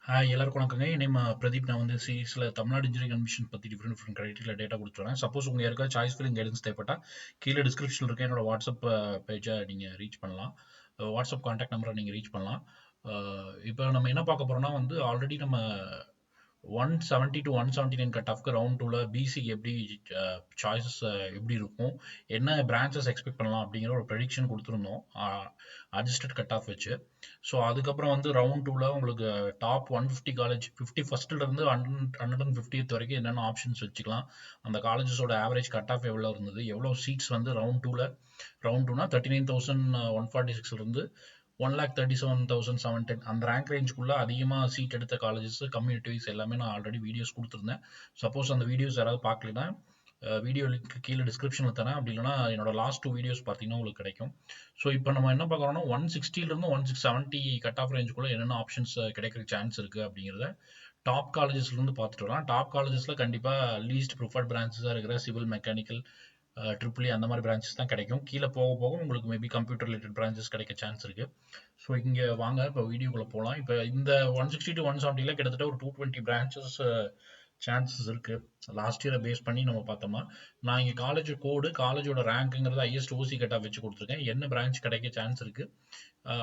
எல்லாருக்கும் வணக்கங்க. என் நேம் பிரதீப். நான் வந்து சிஎஸ்ல தமிழ்நாடு இன்ஜினியரிங் அட்மிஷன் பத்தி டிஃப்ரெண்ட் கிரைட்டீரியா டேட்டா கொடுத்துருவேன். சப்போஸ் உங்க யாருக்காவது சாய்ஸ் ஃபில்லிங் கைடன்ஸ் தேவைப்பட்டா கீழே டிஸ்கிரிப்ஷனில் இருக்க என்னோட வாட்ஸ்அப் பேஜை நீங்க ரீச் பண்ணலாம். வாட்ஸ்அப் கான்டாக்ட் நம்பரை நீங்க ரீச் பண்ணலாம். இப்போ நம்ம என்ன பார்க்க போறோம்னா வந்து ஆல்ரெடி நம்ம 170 to 179 கட் ஆஃப்க்கு ரவுண்ட் டூல பிசிக்கு எப்படி சாய்ஸஸ் எப்படி இருக்கும், என்ன பிரான்ச்சஸ் எக்ஸ்பெக்ட் பண்ணலாம் அப்படிங்கிற ஒரு ப்ரெடிக்ஷன் கொடுத்துருந்தோம் அட்ஜஸ்டட் கட் ஆஃப் வச்சு. ஸோ அதுக்கப்புறம் வந்து ரவுண்ட் டூல உங்களுக்கு டாப் 150 காலேஜ் 51st இருந்து 150th வரைக்கும் என்னென்ன ஆப்ஷன்ஸ் வச்சுக்கலாம், அந்த காலேஜஸோட ஆவரேஜ் கட் ஆஃப் எவ்வளோ இருந்தது, எவ்வளோ சீட்ஸ் வந்து ரவுண்ட் டூனா 39,146 இருந்து 1,37,710 அந்த ரேங்க் ரேஞ்சுக்குள்ள அதிகமாக சீட் எடுத்த காலேஜஸ் கம்யூனிட்டி வைஸ் எல்லாமே நான் ஆல்ரெடி வீடியோஸ் கொடுத்துருந்தேன். சப்போஸ் அந்த வீடியோஸ் யாராவது பார்க்கலனா வீடியோ லிங்க் கீழே டிஸ்கிரிப்ஷனில் தரேன். அப்படி இல்லைனா என்னோட லாஸ்ட் 2 வீடியோஸ் பார்த்தீங்கன்னா உங்களுக்கு கிடைக்கும். ஸோ இப்போ நம்ம என்ன பார்க்குறோம்னா 160லேருந்து 170 கட் ஆஃப் ரேஞ்சுக்குள்ள என்னென்ன ஆப்ஷன்ஸ் கிடைக்கிற சான்ஸ் இருக்குது அப்படிங்கிறத டாப் காலேஜஸ்லேருந்து பார்த்துட்டு வரலாம். டாப் காலேஜஸில் கண்டிப்பாக லீஸ்ட் ப்ரிஃபர்ட் பிரான்ச்சஸாக இருக்கிற சிவில், மெக்கானிக்கல், ட்ரிபிள் அந்த மாதிரி பிரான்ச்சஸ் தான் கிடைக்கும். கீழே போக போக உங்களுக்கு மேபி கம்ப்யூட்டர் ரிலேட்டட் பிரான்ச்சஸ் கிடைக்க சான்ஸ் இருக்கு. ஸோ இங்கே வாங்க இப்போ வீடியோக்குள்ள போகலாம். இப்போ இந்த 160 to 170 கிட்டத்தட்ட ஒரு 220 பிரான்ச்சஸ் சான்சஸ் இருக்கு. லாஸ்ட் இயரை பேஸ் பண்ணி நம்ம பார்த்தோம்னா நான் இங்கே காலேஜ் கோடு, காலேஜோட ரேங்க்குங்கிறது ஹையஸ்ட் ஓசி கட்டாக வச்சு கொடுத்துருக்கேன். என்ன பிரான்ச் கிடைக்க சான்ஸ் இருக்கு,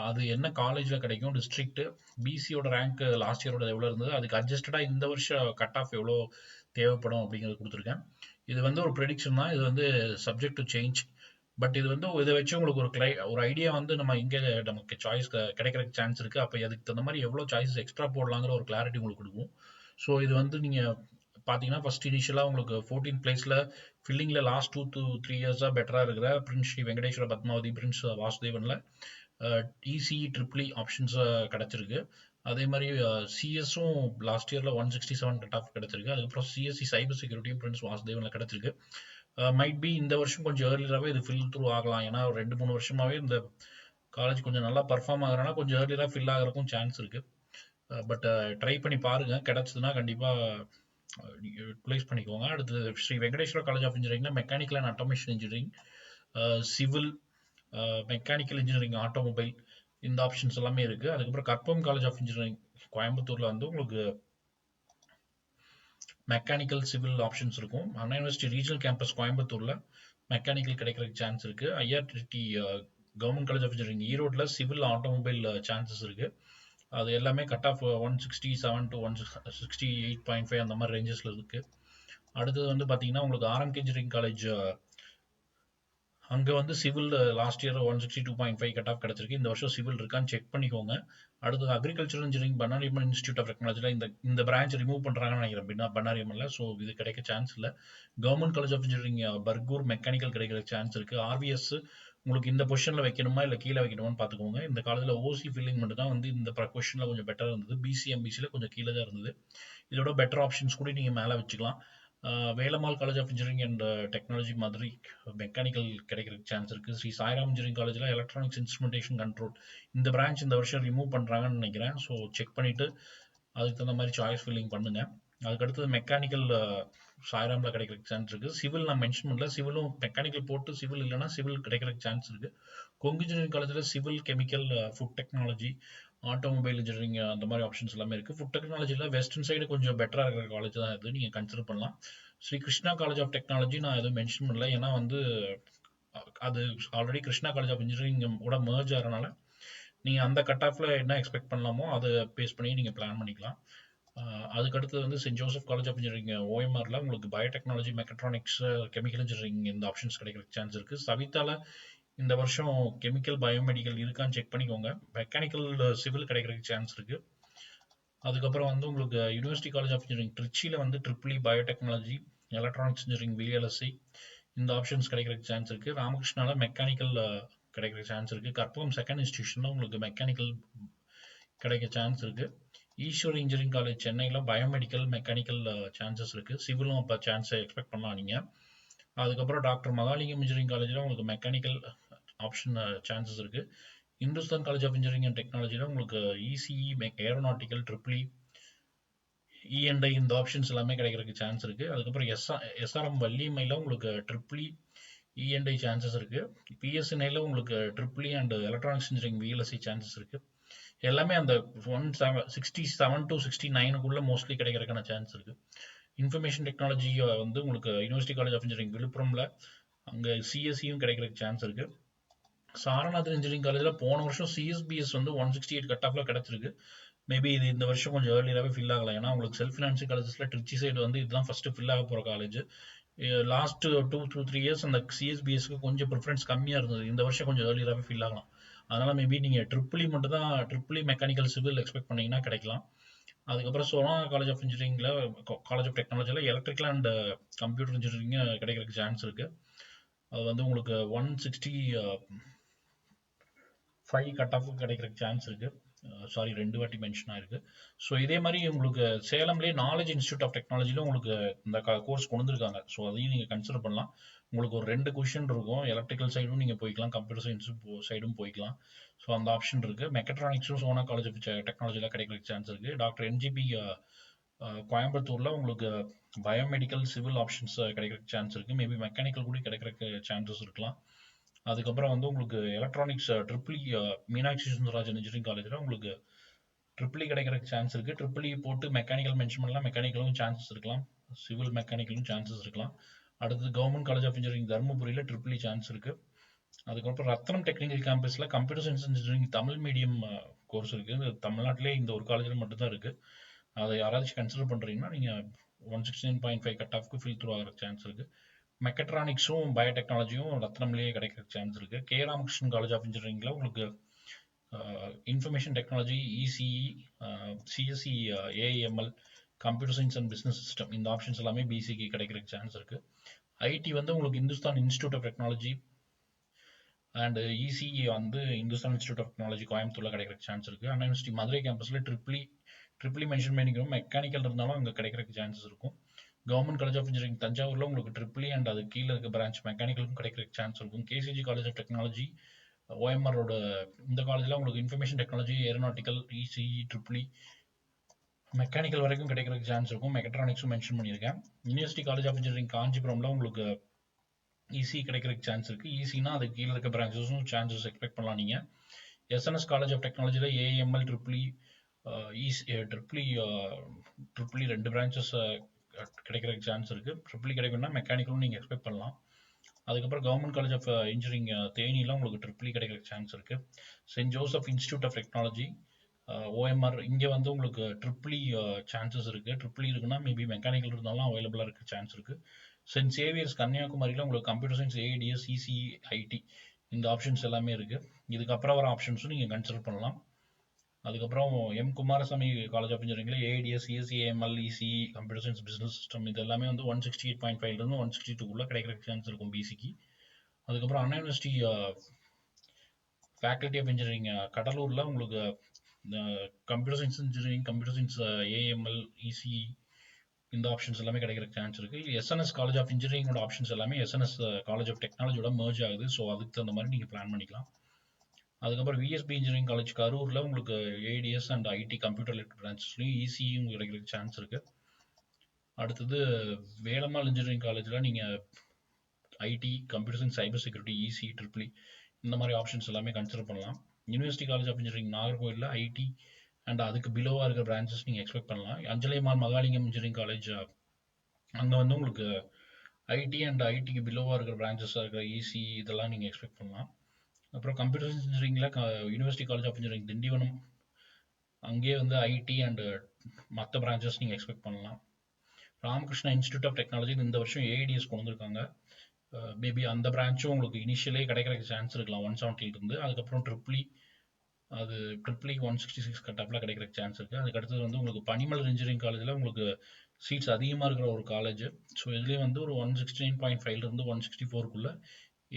அது என்ன காலேஜில் கிடைக்கும், டிஸ்ட்ரிக்ட், பிசியோட ரேங்க் லாஸ்ட் இயரோட எவ்வளோ இருந்தது, அதுக்கு அட்ஜஸ்டடாக இந்த வருஷம் கட் ஆஃப் எவ்வளோ தேவைப்படும் அப்படிங்கிறது கொடுத்துருக்கேன். இது வந்து ஒரு ப்ரெடிக்ஷன் தான், இது வந்து சப்ஜெக்ட் டு சேஞ்ச். பட் இது வந்து இதை வச்சு உங்களுக்கு ஒரு ஐடியா வந்து நம்ம இங்கே நமக்கு சாய்ஸ் கிடைக்கிறதுக்கு சான்ஸ் இருக்குது. அப்போ அதுக்கு தகுந்த மாதிரி எவ்வளோ சாய்ஸஸ் எக்ஸ்ட்ரா போடலாங்கிற ஒரு கிளாரிட்டி உங்களுக்கு கொடுக்கும். ஸோ இது வந்து நீங்கள் பார்த்தீங்கன்னா ஃபர்ஸ்ட் இனிஷியலாக உங்களுக்கு 14th பிளேஸில் ஃபில்லிங்கில் லாஸ்ட் 2 to 3 இயர்ஸாக பெட்டராக இருக்கிற பிரின்ஸ் ஸ்ரீ வெங்கடேஸ்வர பத்மாவதி, பிரின்ஸ் வாசுதேவனில் இசிஇ ட்ரிபிள் ஆப்ஷன்ஸ் கிடைச்சிருக்கு. அதே மாதிரி சிஎஸும் லாஸ்ட் இயரில் 167 கட் ஆஃப் கிடைச்சிருக்கு. அதுக்கப்புறம் சிஎஸ்சி சைபர் செக்யூரிட்டியும் பிரின்ஸ் வாசுதேவனில் கிடைச்சிருக்கு. மைட் பி இந்த வருஷம் கொஞ்சம் ஏர்லியராகவே இது ஃபில் த்ரூ ஆகலாம். ஏன்னா ஒரு 2-3 வருஷமாகவே இந்த காலேஜ் கொஞ்சம் நல்லா பர்ஃபார்ம் ஆகுறதுனால கொஞ்சம் ஏர்லியராக ஃபில் ஆகிறதுக்கும் சான்ஸ் இருக்கு. பட் ட்ரை பண்ணி பாருங்க, கிடைச்சதுன்னா கண்டிப்பாக யூட்டிலைஸ் பண்ணிக்கோங்க. அடுத்து ஸ்ரீ வெங்கடேஸ்வர காலேஜ் ஆஃப் இன்ஜினியரிங்ல mechanical and automation engineering, civil, mechanical engineering, automobile, இந்த ஆப்ஷன்ஸ் எல்லாமே இருக்கு. அதுக்கப்புறம் கற்பகம் காலேஜ் ஆஃப் இன்ஜினியரிங் கோயம்புத்தூர்ல வந்து உங்களுக்கு மெக்கானிக்கல் சிவில் ஆப்ஷன்ஸ் இருக்கும். அண்ணா யூனிவர்சிட்டி ரீஜனல் கேம்பஸ் கோயம்புத்தூர்ல மெக்கானிக்கல் கிடைக்கிறதுக்கு சான்ஸ் இருக்கு. IRT government college of engineering ஈரோட்ல சிவில், ஆட்டோமொபைல் சான்சஸ் இருக்கு. அது எல்லாமே கட் ஆஃப் 167 to 168.5 அந்த மாதிரி ரேஞ்சஸ்ல இருக்கு. அடுத்தது வந்து பாத்தீங்கன்னா உங்களுக்கு ஆர்எம்கே இன்ஜினியரிங் காலேஜ், அங்கே வந்து civil last year 162.5 cut off கிடைச்சிருக்கு. இந்த வருஷம் சிவில் இருக்கான்னு செக் பண்ணிக்கோங்க. அடுத்தது agriculture engineering Bannariamman institute of டெக்னாலஜியில் இந்த பிரான்ச் ரிமூவ் பண்ணுறாங்கன்னு நினைக்கிறேன் பன்னாரியம்மனில். ஸோ இது கிடைக்க சான்ஸ் இல்லை. Government college of engineering Bargur mechanical கிடைக்கிற சான்ஸ் இருக்குது. ஆர்விஎஸ் உங்களுக்கு இந்த பொசிஷனில் வைக்கணுமா இல்லை கீழே வைக்கணுமான்னு பார்த்துக்கோங்க. இந்த காலேஜில் ஓசி ஃபில்லிங் மட்டும் தான் வந்து இந்த பொசிஷனில் கொஞ்சம் பெட்டராக இருந்தது. பிசி எம்பிசியில் கொஞ்சம் கீழே தான் இருந்தது. இதோட பெட்டர் ஆப்ஷன்ஸ் கூட நீங்கள் மேலே வச்சுக்கலாம். Velammal college of engineering and technology Madurai mechanical கிடைக்கிறதுக்கு சான்ஸ் இருக்குது. ஸ்ரீ சாய்ராம் இன்ஜினியரிங் காலேஜில் எலக்ட்ரானிக்ஸ் இன்ஸ்ட்ருமெண்டேஷன் கண்ட்ரோல் இந்த பிரான்ச் இந்த வருஷம் ரிமூவ் பண்ணுறாங்கன்னு நினைக்கிறேன். ஸோ செக் பண்ணிவிட்டு அதுக்கு தகுந்த மாதிரி சாய்ஸ் ஃபில்லிங் பண்ணுங்க. அதுக்கடுத்தது மெக்கானிக்கல் சாய்ராமில் கிடைக்கிறதுக்கு சான்ஸ் இருக்குது. சிவில் நான் மென்ஷன் பண்ணல, சிவிலும் மெக்கானிக்கல் போட்டு சிவில் இல்லைனா சிவில் கிடைக்கிறதுக்கு சான்ஸ் இருக்குது. கொங்கு இன்ஜினியரிங் காலேஜில் civil, chemical, food technology, automobile engineering அந்த மாதிரி ஆப்ஷன்ஸ் எல்லாமே இருக்குது. ஃபுட் டெக்னாலஜியில் வெஸ்டர்ன் சைடு கொஞ்சம் பெட்டராக இருக்கிற காலேஜ் தான் இது, நீங்கள் கன்சிடர் பண்ணலாம். Sri Krishna college of technology நான் எதுவும் மென்ஷன் பண்ணல, ஏன்னா வந்து அது already Krishna college of engineering கூட மர்ஜ் ஆகிறனால நீங்கள் அந்த கட் ஆஃபில் என்ன எக்ஸ்பெக்ட் பண்ணலாமோ அதை பேஸ் பண்ணி நீங்கள் பிளான் பண்ணிக்கலாம். அதுக்கடுத்து வந்து saint Joseph college of engineering ஓஎம்ஆரில் உங்களுக்கு பயோடெக்னாலஜி, மெக்கட்ரானிக்ஸ், கெமிக்கல் இன்ஜினியரிங் இந்த ஆப்ஷன்ஸ் கிடைக்கிறதுக்கு சான்ஸ் இருக்குது. சவிதால இந்த வருஷம் கெமிக்கல், பயோமெடிக்கல் இருக்கான்னு செக் பண்ணிக்கோங்க. மெக்கானிக்கல் சிவில் கிடைக்கிறதுக்கு சான்ஸ் இருக்குது. அதுக்கப்புறம் வந்து உங்களுக்கு யூனிவர்சிட்டி காலேஜ் ஆஃப் இன்ஜினியரிங் திருச்சியில் வந்து ட்ரிபிள் பயோடெக்னாலஜி, எலக்ட்ரானிக்ஸ் இன்ஜினியரிங், விஎல்எஸ்சி இந்த ஆப்ஷன்ஸ் கிடைக்கிறதுக்கு சான்ஸ் இருக்குது. ராமகிருஷ்ணால மெக்கானிக்கல் கிடைக்கிற சான்ஸ் இருக்குது. கற்பகம் செகண்ட் இன்ஸ்டியூஷனில் உங்களுக்கு மெக்கானிக்கல் கிடைக்க சான்ஸ் இருக்குது. ஈஸ்வரி இன்ஜினியரிங் காலேஜ் சென்னையில் பயோமெடிக்கல், மெக்கானிக்கல் சான்சஸ் இருக்குது. சிவிலும் அப்போ சான்ஸை எக்ஸ்பெக்ட் பண்ணலாம் நீங்கள். அதுக்கப்புறம் டாக்டர் மகாலிங்கம் இன்ஜினியரிங் காலேஜில் உங்களுக்கு மெக்கானிக்கல் ஆப்ஷன் சான்சஸ் இருக்குது. Hindustan college of engineering and டெக்னாலஜியில் உங்களுக்கு இசிஇ, ஏரோநாட்டிக்கல், ட்ரிபிள் இஎன்ஐ இந்த ஆப்ஷன்ஸ் எல்லாமே கிடைக்கிறதுக்கு சான்ஸ் இருக்குது. அதுக்கப்புறம் எஸ்ஆர்எம் வள்ளியம்மையில் உங்களுக்கு ட்ரிபிள் இஎன்ஐ சான்சஸ் இருக்குது. பிஎஸ்என்ஐயில் உங்களுக்கு triple and electronics engineering VLSI chances இருக்குது. எல்லாமே அந்த 67 to 69க்குள்ள மோஸ்ட்லி கிடைக்கிறதுக்கான சான்ஸ் இருக்கு. இன்ஃபர்மேஷன் டெக்னாலஜி வந்து உங்களுக்கு யூனிவர்சிட்டி காலேஜ் ஆஃப் இன்ஜினியரிங் விழுப்புரம்ல அங்கே சிஎஸ்சியும் கிடைக்கிறதுக்கு சான்ஸ் இருக்கு. சாரநாதன் இன்ஜினியரிங் காலேஜில் போன வருஷம் சிஎஸ்பிஎஸ் வந்து 168 கட் ஆஃப்ல கிடைச்சிருக்கு. மேபி இது இந்த வருஷம் கொஞ்சம் ஏர்லியராகவே ஃபில் ஆகலாம். ஏன்னா உங்களுக்கு செல்ஃப் ஃபினான்சிங் காலேஜஸ்ல ட்ரிச்சி சைடு வந்து இதுதான் ஃபர்ஸ்ட் ஃபில் ஆக போகிற காலேஜ். லாஸ்ட் 2-3 இயர்ஸ் அந்த சிஎஸ்பிஎஸ்க்கு கொஞ்சம் ப்ரிஃபரன்ஸ் கம்மியாக இருந்தது. இந்த வருஷம் கொஞ்சம் ஏர்லியராகவே ஃபில் ஆகலாம். அதனால மேபி நீங்கள் ட்ரிபிளி மட்டும் தான் ட்ரிபிளி மெக்கானிக்கல் சிவில் எக்ஸ்பெக்ட் பண்ணீங்கன்னா கிடைக்கலாம். அதுக்கப்புறம் சோனா காலேஜ் ஆஃப் இன்ஜினியரிங்ல காலேஜ் ஆஃப் டெக்னாலஜியில் எலக்ட்ரிக்கல் அண்ட் கம்ப்யூட்டர் இன்ஜினியரிங் கிடைக்கிறதுக்கு சான்ஸ் இருக்கு. அது வந்து உங்களுக்கு 165 கட் ஆஃப் கிடைக்கிறதுக்கு சான்ஸ் இருக்கு. சாரி 2 வாட்டி மென்ஷன் ஆயிருக்கு. ஸோ இதே மாதிரி உங்களுக்கு சேலம்லேயே நாலேஜ் இன்ஸ்டியூட் ஆஃப் டெக்னாலஜியில் உங்களுக்கு இந்த கோர்ஸ் கொண்டு வந்திருக்காங்க. ஸோ அதையும் நீங்கள் கன்சிடர் பண்ணலாம். உங்களுக்கு ஒரு 2 கொஷின் இருக்கும். எலக்ட்ரிக்கல் சைடும் நீங்கள் போய்க்கலாம், கம்ப்யூட்டர் சயின்ஸ் சைடும் போய்க்கலாம். ஸோ அந்த ஆப்ஷன் இருக்குது. மெக்கட்ரானிக்ஸும் சோனா காலேஜ் ஆஃப் டெக்னாலஜியில் கிடைக்கிறதுக்கு சான்ஸ் இருக்குது. டாக்டர் என்ஜிபி கோயம்புத்தூரில் உங்களுக்கு பயோமெடிக்கல் சிவில் ஆப்ஷன்ஸ் கிடைக்கிறதுக்கு சான்ஸ் இருக்குது. மேபி மெக்கானிக்கல் கூட கிடைக்கிறதுக்கு சான்சஸ் இருக்கலாம். அதுக்கப்புறம் வந்து உங்களுக்கு electronics triple E Meenakshi Sundararajan engineering காலேஜில் உங்களுக்கு ட்ரிபிளி கிடைக்கிறதுக்கு சான்ஸ் இருக்குது. ட்ரிபிளி போட்டு மெக்கானிக்கல் மென்ஷன் பண்ணலாம், மெக்கானிக்கலும் சான்சஸ் இருக்கலாம், சிவில் மெக்கானிக்கலும் சான்சஸ் இருக்கலாம். அடுத்து கவர்மெண்ட் காலேஜ் ஆஃப் இன்ஜினியரிங் தருமபுரியில் ட்ரிபிளி சான்ஸ் இருக்குது. அதுக்கப்புறம் ரத்னம் டெக்னிக்கல் கேம்பஸில் computer science engineering Tamil medium course இருக்குது. தமிழ்நாட்டிலே இந்த ஒரு காலேஜில் மட்டும்தான் இருக்குது. அதை யாராச்சும் கன்சிடர் பண்ணுறீங்கன்னா நீங்கள் 169.5 கட் ஆஃப்க்கு ஃபில் த்ரூ ஆகிற சான்ஸ் இருக்குது. மெக்கட்ரானிக்ஸும் பயோடெக்னாலஜியும் ரத்னம்லேயே கிடைக்கிற சான்ஸ் இருக்குது. கே ராமகிருஷ்ணன் காலேஜ் ஆஃப் இன்ஜினியரிங்கில் உங்களுக்கு information technology, ECE, CSE, AIML, computer science and business system இந்த ஆப்ஷன்ஸ் எல்லாமே பிசிக்கு கிடைக்கிறதுக்கு சான்ஸ் இருக்குது. ஐடி வந்து உங்களுக்கு Hindustan institute of technology and ECE வந்து இந்துஸ்தான் இன்ஸ்டியூட் ஆஃப் டெக்னாலஜி கோயம்புத்தூர்ல கிடைக்கிறதுக்கு சான்ஸ் இருக்குது. அண்ணா யூனிவர்சிட்டி மதுரை கேம்பஸில் ட்ரிபிளி மென்ஷன் பண்ணிக்கிறோம். மெக்கானிக்கல் இருந்தாலும் அங்கே கிடைக்கிறதுக்கு சான்சஸ் இருக்கும். கவர்மெண்ட் காலேஜ் ஆஃப் இன்ஜினியரிங் தஞ்சாவூரில் உங்களுக்கு ட்ரிபிளி அண்ட் அது கீழே இருக்க பிரான்ச் மெக்கானிக்கலுக்கும் கிடைக்கிறதுக்கு சான்ஸ் இருக்கும். கேசிஜி காலேஜ் ஆஃப் டெக்னாலஜி ஓஎம்ஆரோட இந்த காலேஜில் உங்களுக்கு information technology, aeronautical, ECE, triple E, mechanical வரைக்கும் கிடைக்கிறதுக்கு சான்ஸ் இருக்கும். மெக்கட்ரானிக்ஸும் மென்ஷன் பண்ணியிருக்கேன். யூனிவர்சிட்டி காலேஜ் ஆஃப் இன்ஜினியரிங் காஞ்சிபுரம்ல உங்களுக்கு இசி கிடைக்கிறதுக்கு சான்ஸ் இருக்குது. ஈஸினா அது கீழே இருக்க பிரான்ச்சஸும் சான்சஸ் எக்ஸ்பெக்ட் பண்ணலாம் நீங்கள். எஸ்என்எஸ் காலேஜ் ஆஃப் டெக்னாலஜியில் ஏஎம்எல், ட்ரிபிளி, ட்ரிபிளி 2 பிரான்ச்சஸ் கிடைக்கிறதுக்கு சான்ஸ் இருக்குது. ட்ரிபிளி கிடைக்கும்னா மெக்கானிக்கலும் நீங்கள் எக்ஸ்பெக்ட் பண்ணலாம். அதுக்கப்புறம் கவர்மெண்ட் காலேஜ் ஆஃப் இன்ஜினியரிங் தேனியில் உங்களுக்கு ட்ரிபிளி கிடைக்கிறதுக்கு சான்ஸ் இருக்குது. Saint Joseph institute of technology OMR இங்கே வந்து உங்களுக்கு ட்ரிபிளி சான்சஸ் இருக்குது. ட்ரிபிளி இருக்குன்னா மேபி மெக்கானிக்கல் இருந்தாலும் அவைலபிளாக இருக்க சான்ஸ் இருக்குது. சென்ட் சேவியர்ஸ் கன்னியாகுமரியில் உங்களுக்கு computer science, ADS, ECE, IT இந்த ஆப்ஷன்ஸ் எல்லாமே இருக்குது. இதுக்கப்புறம் வர ஆப்ஷன்ஸும் நீங்கள் கன்சிடர் பண்ணலாம். அதுக்கப்புறம் எம் குமாரசாமி காலேஜ் ஆஃப் இன்ஜினியரிங்ல ADS, CSE, AML, ECE, computer science, business system இது எல்லாமே வந்து 168.5லேருந்து 162 கிடைக்கிறதுக்கு சான்ஸ் இருக்கும் பிசிக்கு. அதுக்கப்புறம் அண்ணா யூனிவர்சிட்டி ஃபேக்கல்ட்டி ஆஃப் இன்ஜினியரிங் கடலூரில் உங்களுக்கு computer science engineering, computer science, AML, ECE இந்த ஆப்ஷன்ஸ் எல்லாமே கிடைக்கிறதுக்கு சான்ஸ் இருக்குது. எஸ்என்எஸ் காலேஜ் ஆஃப் இன்ஜினியரிங்கோட ஆப்ஷன்ஸ் எல்லாமே எஸ்என்எஸ் காலேஜ் ஆஃப் டெக்னாலஜியோட மெர்ஜ் ஆகுது. ஸோ அதுக்கு தகுந்த மாதிரி நீங்கள் பிளான் பண்ணிக்கலாம். அதுக்கப்புறம் விஎஸ்பி இன்ஜினியரிங் காலேஜ் கரூரில் உங்களுக்கு ஏடிஎஸ் அண்ட் ஐடி கம்ப்யூட்டர் லிட் பிரான்ச்சஸ்லையும் இசியும் கிடைக்கிறதுக்கு சான்ஸ் இருக்குது. அடுத்தது வேலம்மாள் இன்ஜினியரிங் காலேஜில் நீங்கள் IT, computer science, cyber security, EC, triple E இந்த மாதிரி ஆப்ஷன்ஸ் எல்லாமே கன்சிடர் பண்ணலாம். யூனிவர்சிட்டி காலேஜ் ஆஃப் இன்ஜினியரிங் நாகர்கோவிலில் ஐடி அண்ட் அதுக்கு பிலோவாக இருக்கிற பிரான்ச்சஸ் நீங்கள் எக்ஸ்பெக்ட் பண்ணலாம். அஞ்சலிமால் மகாலிங்கம் இன்ஜினியரிங் காலேஜ் அங்கே வந்து உங்களுக்கு ஐடி அண்ட் ஐடிக்கு பிலோவாக இருக்கிற பிரான்ச்சஸாக இருக்கிற இசி இதெல்லாம் நீங்கள் எக்ஸ்பெக்ட் பண்ணலாம். அப்புறம் கம்ப்யூட்டர் சயின்ஸ் இன்ஜினியரிங்கில் university college of engineering Tindivanam அங்கேயே வந்து ஐடி அண்ட் மற்ற பிரான்ச்சஸ் நீங்கள் எக்ஸ்பெக்ட் பண்ணலாம். ராமகிருஷ்ணா இன்ஸ்டியூட் ஆஃப் டெக்னாலஜி இந்த வருஷம் ஏடிஎஸ் கொண்டு வந்திருக்காங்க. மேபி அந்த பிரான்ச்சும் உங்களுக்கு இனிஷியலே கிடைக்கிறதுக்கு சான்ஸ் இருக்கலாம் 170 அதுக்கப்புறம் ட்ரிபிளி 166 கட் ஆஃப்ல கிடைக்கிறதுக்கு சான்ஸ் இருக்குது. அதுக்கு அடுத்தது வந்து உங்களுக்கு பனிமலர் இன்ஜினியரிங் காலேஜில் உங்களுக்கு சீட்ஸ் அதிகமாக இருக்கிற ஒரு காலேஜ். ஸோ இதுலேயே வந்து ஒரு 169.5லேருந்து 164க்குள்ள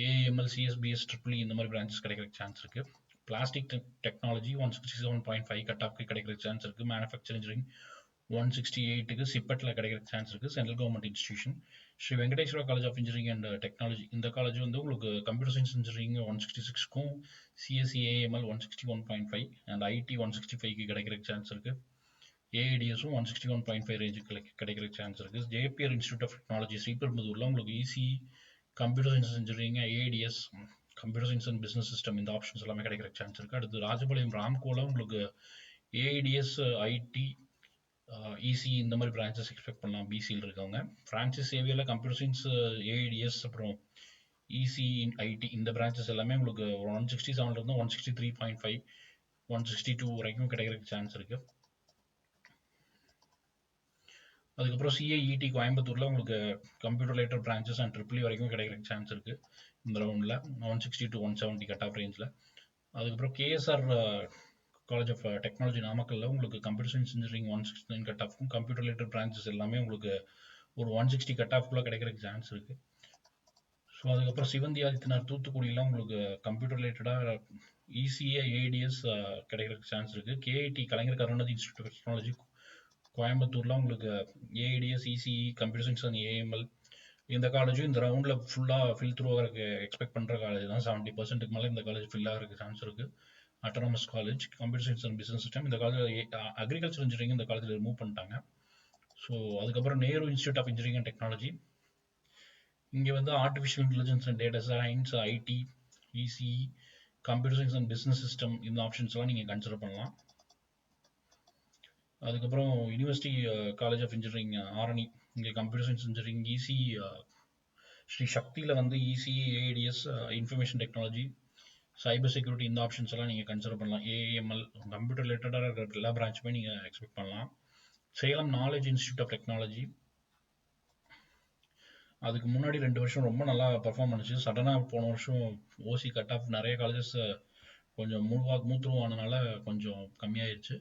ஏஎம்எல், சிஎஸ்பிஎஸ், ட்ரிபிளி இந்த மாதிரி பிரான்ச்சஸ் கிடைக்கிறதுக்கு சான்ஸ் இருக்குது. பிளாஸ்டிக் டெக்னாலஜி 167.5 கட் ஆஃப்க்கு கிடைக்கிறதுக்கு சான்ஸ் இருக்குது. மேனுஃபேக்சர் இன்ஜினியரிங் 168க்கு சிப்பெட்டில் கிடைக்கிறதுக்கு சான்ஸ் இருக்குது. Central government institution. Shri Venkateswara college of engineering and technology இந்த காலேஜ் வந்து உங்களுக்கு கம்ப்யூட்டர் சயின்ஸ் இன்ஜினியரிங் 166க்கும் சிஎஸ்சி, ஏஎம்எல் 161.5 அண்ட் ஐடி 165க்கு கிடைக்கிறதுக்கு சான்ஸ் இருக்குது. ஏஐடிஎஸும் 161.5 ரேஞ்சுக்கு கிடைக்கிறதுக்கு சான்ஸ் இருக்குது. ஜேபிஆர் இன்ஸ்டியூட் ஆஃப் டெக்னாலஜி ஸ்ரீபெரும்புதூரில் உங்களுக்கு EC, computer science engineering, ADS, computer science and business system இந்த ஆப்ஷன்ஸ் எல்லாமே கிடைக்கிற சான்ஸ் இருக்குது. அடுத்து ராஜபாளையம் ராம்கோல உங்களுக்கு ஏஐடிஎஸ், ஐடி, இசி இந்த மாதிரி பிரான்ச்சஸ் எக்ஸ்பெக்ட் பண்ணலாம் பிசியில் இருக்கவங்க. ஃப்ரான்சிஸ் சேவியரில் கம்ப்யூட்டர் சயின்ஸ், ஏஐடிஎஸ், அப்புறம் இசி, ஐடி இந்த பிரான்ச்சஸ் எல்லாமே உங்களுக்கு 167 163.5, 162 வரைக்கும் கிடைக்கிறதுக்கு சான்ஸ் இருக்குது. அதுக்கப்புறம் சிஐஇடி கோயம்புத்தூரில் உங்களுக்கு computer related branches and triple வரைக்கும் கிடைக்கிறதுக்கு சான்ஸ் இருக்குது இந்த ரவுண்டில் 160 to 170 கட் ஆஃப் ரேஞ்சில். அதுக்கப்புறம் கேஎஸ்ஆர் காலேஜ் ஆஃப் டெக்னாலஜி நாமக்கல்ல உங்களுக்கு கம்ப்யூட்டர் சயின்ஸ் இன்ஜினியரிங் 169 கட் ஆஃப்க்கும் கம்ப்யூட்டர் ரிலேட்டட் பிரான்ச்சஸ் எல்லாமே உங்களுக்கு ஒரு 160 கட் ஆஃப்குள்ளே கிடைக்கிறதுக்கு சான்ஸ் இருக்குது. ஸோ அதுக்கப்புறம் சிவந்தி ஆதித்தனார் தூத்துக்குடியில் உங்களுக்கு கம்ப்யூட்டர் ரிலேட்டடாக இசிஏ, ஏடிஎஸ் கிடைக்கிறதுக்கு சான்ஸ் இருக்குது. KIT Kalaignar Karunanidhi institute of technology கோயம்புத்தூரில் உங்களுக்கு AIDS, ECE, computer science and AML இந்த காலேஜும் இந்த ரவுண்டில் ஃபுல்லாக ஃபில் த்ரூ ஆகிறதுக்கு எக்ஸ்பெக்ட் பண்ணுற காலேஜ் தான். 70% மேலே இந்த காலேஜ் ஃபில் ஆகிறதுக்கு சான்ஸ் இருக்குது. Autonomous college, computer science and business system. இந்த காலேஜ் அக்ரிகல்ச்சர் இன்ஜினியரிங் இந்த காலேஜில் ரிமூவ் பண்ணிட்டாங்க. ஸோ அதுக்கப்புறம் Nehru institute of engineering and technology, இங்கே வந்து artificial intelligence and data science, IT, ECE, computer science and business system இந்த ஆப்ஷன்ஸ்லாம் நீங்கள் கன்சிடர் பண்ணலாம். அதுக்கப்புறம் university college of engineering Arani, இங்கே computer science engineering, EC, Shri சக்தியில் வந்து EC, ADS, information technology, cyber security இந்த ஆப்ஷன்ஸ் எல்லாம் நீங்கள் கன்சிடர் பண்ணலாம். ஏஎம்எல் கம்ப்யூட்டர் ரிலேட்டடாக இருக்கிற எல்லா பிரான்ச்சுமே நீங்கள் எக்ஸ்பெக்ட் பண்ணலாம். Salem knowledge institute of technology, அதுக்கு முன்னாடி 2 வருஷம் ரொம்ப நல்லா பர்ஃபார்ம் பண்ணுச்சு. சடனாக போன வருஷம் ஓசி கட் ஆஃப் நிறைய காலேஜஸ் கொஞ்சம் மூத்ரூவ் ஆனதுனால கொஞ்சம் கம்மியாயிருச்சு.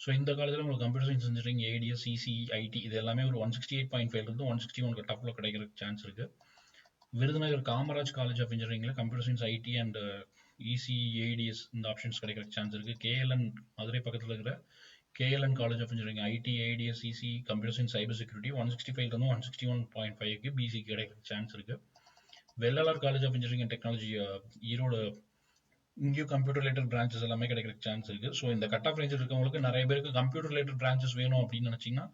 ஸோ இந்த காலேஜில் உங்களுக்கு computer science engineering, ADS, ECE, IT இது எல்லாமே ஒரு 168.5 161 கட் ஆஃபில் கிடைக்கிறதுக்கு சான்ஸ் இருக்குது. விருதுநகர் காமராஜ் காலேஜ் ஆஃப் இன்ஜினியரிங்கில் computer science, IT and ECE, ADS இந்த ஆப்ஷன்ஸ் கிடைக்கிறதுக்கு சான்ஸ் இருக்குது. கேஎல்என் மதுரை பக்கத்தில் இருக்கிற KLN college of engineering, IT, ADS, ECE, computer science, cyber security 165 161.5 பிசிக்கு கிடைக்கிறதுக்கு சான்ஸ் இருக்குது. Vellalar college of engineering and technology Erode, இங்கேயும் கம்ப்யூட்டர் ரிலேட்டட் பிரான்ச்சஸ் எல்லாமே கிடைக்கிறதுக்கு சான்ஸ் இருக்குது. ஸோ இந்த கட் ஆஃப் ரேஞ்ச் இருக்கவங்களுக்கு நிறைய பேருக்கு கம்ப்யூட்டர் ரிலேட்டட் பிரான்ச்சஸ் வேணும் அப்படின்னு நினச்சிங்கன்னா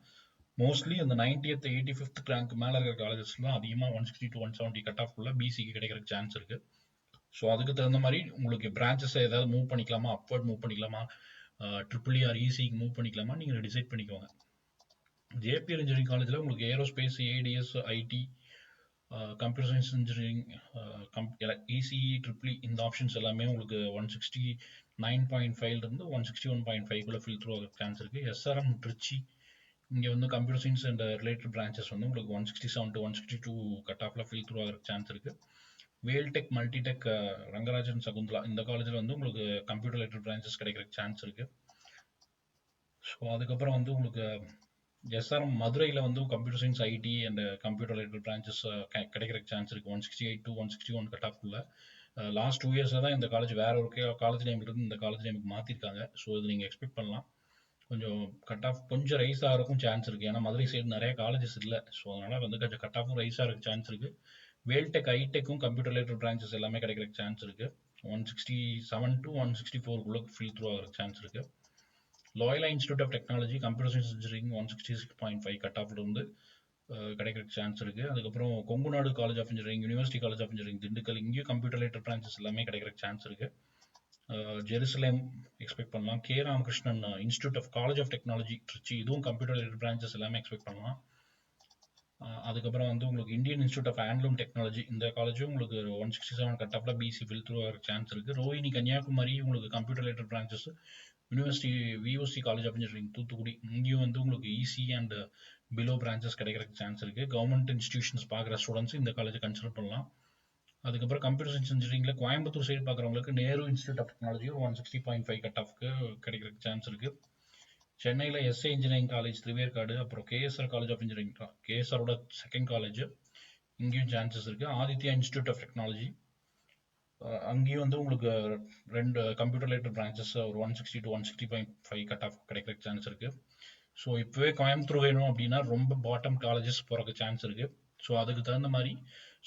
மோஸ்ட்லி அந்த 90th 85th ரேங்க் மேலே இருக்கிற காலேஜஸ்லாம் அதிகமாக 160 to 170 கட் ஆஃப்குள்ள பிசிக்கு கிடைக்கிறதுக்கு சான்ஸ் இருக்குது. ஸோ அதுக்கு தகுந்த மாதிரி உங்களுக்கு பிரான்ச்சஸை ஏதாவது மூவ் பண்ணிக்கலாமா, அப்வர்ட் மூவ் பண்ணிக்கலாமா, ட்ரிபிள் ஆர் இசிக்கு மூவ் பண்ணிக்கலாமா நீங்கள் டிசைட் பண்ணிக்கோங்க. ஜேபிஆர் இன்ஜினியரிங் காலேஜில் உங்களுக்கு aerospace, ADS, IT, computer science engineering, ECE, triple இந்த ஆப்ஷன்ஸ் எல்லாமே உங்களுக்கு 169.5 161.5 ஃபில் த்ரூ ஆக சான்ஸ் இருக்குது. எஸ்ஆர்எம் திருச்சி, இங்கே வந்து computer science and related branches வந்து உங்களுக்கு 167 to 162 கட் ஆஃபில் ஃபில் த்ரூ ஆக சான்ஸ் இருக்குது. வேல்டெக், மல்டிடெக், ரங்கராஜன் சகுந்தலா இந்த காலேஜில் வந்து உங்களுக்கு கம்ப்யூட்டர் ரிலேட்டட் பிரான்ச்சஸ் கிடைக்கிறதுக்கு சான்ஸ் இருக்குது. ஸோ அதுக்கப்புறம் வந்து உங்களுக்கு எஸ்ஆர்எம் மதுரையில் வந்து computer science, IT and computer related branches கிடைக்கிறதுக்கு சான்ஸ் இருக்குது 168 to 161 கட் ஆஃப்குள்ள. லாஸ்ட் 2 இயர்ஸாக தான் இந்த காலேஜ் வேற ஒரு காலேஜ் நேம் இருந்து இந்த காலேஜ் நேமுக்கு மாற்றிருக்காங்க. ஸோ இது நீங்கள் எக்ஸ்பெக்ட் பண்ணலாம். கொஞ்சம் கட் ஆஃப் கொஞ்சம் ரைஸ் ஆகிறதுக்கும் சான்ஸ் இருக்குது. ஏன்னா மதுரை சைடு நிறைய காலேஜஸ் இல்லை. ஸோ அதனால் வந்து கொஞ்சம் கட் ஆஃபும் ரைஸ் ஆகிறதுக்கு சான்ஸ் இருக்குது. வேல்டெக், ஐடெக்கும் கம்ப்யூட்டர் ரிலேட்டட் பிரான்ச்சஸ் எல்லாமே கிடைக்கிறதுக்கு சான்ஸ் இருக்குது. 167 to 164 ஃபில் த்ரூ ஆகிற சான்ஸ் இருக்குது. Loyola institute of technology, computer science engineering 166.5 cut ஆஃப்ல இருந்து கிடைக்கிறதுக்கு சான்ஸ் இருக்குது. அதுக்கப்புறம் Kongunadu college of engineering, university college of engineering Dindigul, இங்கேயும் கம்ப்யூட்டர் ரிலேட்டட் பிரான்ச்சஸ் எல்லாமே கிடைக்கிறதுக்கு சான்ஸ் இருக்குது. ஜெருசலேம் எக்ஸ்பெக்ட் பண்ணலாம். K Ramakrishnan institute of college of technology Trichy, இதுவும் கம்ப்யூட்டர் ரிலேட்டட் பிரான்ச்சஸ் எல்லாமே எக்ஸ்பெக்ட் பண்ணலாம். அதுக்கப்புறம் வந்து உங்களுக்கு Indian institute of handloom technology இந்த காலேஜும் உங்களுக்கு 167 கட் ஆஃப்ல பிசி ஃபில் த்ரூ ஆகிற சான்ஸ் இருக்குது. ரோஹினி கன்னியாகுமரி உங்களுக்கு computer related branches, university VOC college of engineering Thoothukudi, இங்கேயும் வந்து உங்களுக்கு இசி அண்ட் பிலோ பிரான்ச்சஸ் கிடைக்கிறதுக்கு சான்ஸ் இருக்குது. கவர்மெண்ட் இன்ஸ்டிடியூஷன்ஸ் பார்க்குற ஸ்டூடெண்ட்ஸ் இந்த காலேஜ் கன்சிடர் பண்ணலாம். அதுக்கப்புறம் கம்ப்யூட்டர் சயின்ஸ் இன்ஜினியரிங்கில் கோயம்புத்தூர் சைடு பார்க்குறவங்களுக்கு நேரு இன்ஸ்டியூட் ஆஃப் டெக்னாலஜியும் 160.5 கட் ஆஃப்க்கு கிடைக்கிறதுக்கு சான்ஸ் இருக்குது. சென்னையில் எஸ்ஏ இன்ஜினியரிங் காலேஜ் திருவேற்காடு, அப்புறம் கேஎஸ்ஆர் காலேஜ் ஆஃப் இன்ஜினியரிங், கேஎஸ்ஆரோட செகண்ட் காலேஜ், இங்கேயும் சான்சஸ் இருக்குது. ஆதித்யா இன்ஸ்டியூட் ஆஃப் டெக்னாலஜி, அங்கேயும் வந்து உங்களுக்கு 2 கம்ப்யூட்டர் ரிலேட்டட் பிரான்ச்சஸ் ஒரு 160 to 160.5 கட் ஆஃப் கிடைக்கிறதுக்கு சான்ஸ் இருக்குது. ஸோ இப்போவே கோயம்புத்தூர் வேணும் அப்படின்னா ரொம்ப பாட்டம் காலேஜஸ் போகிறக்கு சான்ஸ் இருக்குது. ஸோ அதுக்கு தகுந்த மாதிரி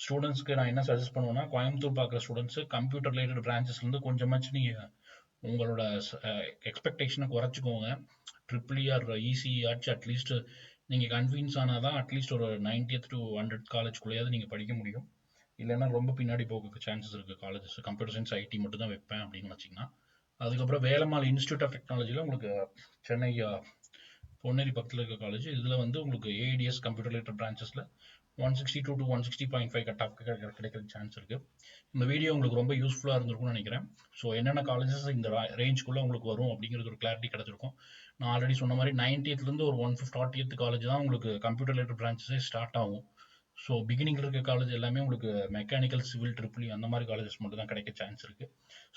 ஸ்டூடெண்ட்ஸ்க்கு நான் என்ன சஜஸ்ட் பண்ணுவேன்னா, கோயம்புத்தூர் பார்க்குற ஸ்டூடெண்ட்ஸு கம்ப்யூட்டர் ரிலேட்டட் பிரான்ச்சஸ்லேருந்து கொஞ்சமாச்சும் நீங்கள் உங்களோட எக்ஸ்பெக்டேஷனை குறைச்சிக்கோங்க. ட்ரிபிள் ஆர் இசி ஆச்சு அட்லீஸ்ட் நீங்கள் கன்வின்ஸ் ஆனால் தான் அட்லீஸ்ட் ஒரு 90th to 100 காலேஜ்குள்ளேயாவது நீங்கள் படிக்க முடியும். இல்லைன்னா ரொம்ப பின்னாடி போக சான்சஸ் இருக்குது காலேஜஸ். கம்ப்யூட்டர் சயின்ஸ் ஐடி மட்டும் தான் வைப்பேன் அப்படின்னு வச்சிங்கன்னா, அதுக்கப்புறம் வேலம்மாள் இன்ஸ்டியூட் ஆஃப் டெக்னாலஜியில் உங்களுக்கு சென்னை பொன்னேரி பக்கத்தில் இருக்க காலேஜ். இதில் வந்து உங்களுக்கு ஏஐடிஎஸ் கம்ப்யூட்டர் ரிலேட்டட் பிரான்ச்சஸில் 162 to 160.5 கட் ஆஃப் கிடைக்கிற சான்ஸ் இருக்குது. இந்த வீடியோ உங்களுக்கு ரொம்ப யூஸ்ஃபுல்லாக இருந்திருக்கும்னு நினைக்கிறேன். ஸோ என்னென்ன காலேஜஸ் இந்த ரேஞ்சுக்குள்ளே உங்களுக்கு வரும் அப்படிங்கிறது ஒரு கிளாரிட்டி கிடச்சிருக்கும். நான் ஆல்ரெடி சொன்ன மாதிரி 90th ஒரு 140th காலேஜ் தான் உங்களுக்கு கம்ப்யூட்டர் ரிலேட்டட் பிரான்ச்சஸே ஸ்டார்ட் ஆகும். ஸோ பிகினிங்கில் இருக்க காலேஜ் எல்லாமே உங்களுக்கு மெக்கானிக்கல், சிவில், ட்ரிபிள் அந்த மாதிரி காலேஜஸ் மட்டும் தான் கிடைக்க சான்ஸ் இருக்குது.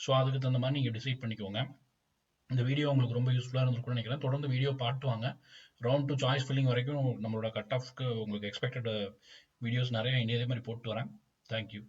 ஸோ அதுக்கு தகுந்த மாதிரி நீங்கள் டிசைட் பண்ணிக்கோங்க. இந்த வீடியோ உங்களுக்கு ரொம்ப யூஸ்ஃபுல்லாக இருந்திருக்கும்னு நினைக்கிறேன். தொடர்ந்து வீடியோ வாங்க. ரவுண்ட் 2 சாய்ஸ் ஃபில்லிங் வரைக்கும் நம்மளோட கட் ஆஃப்க்கு உங்களுக்கு எக்ஸ்பெக்டட் வீடியோஸ் நிறைய இதே மாதிரி போட்டு வரேன். தேங்க்யூ.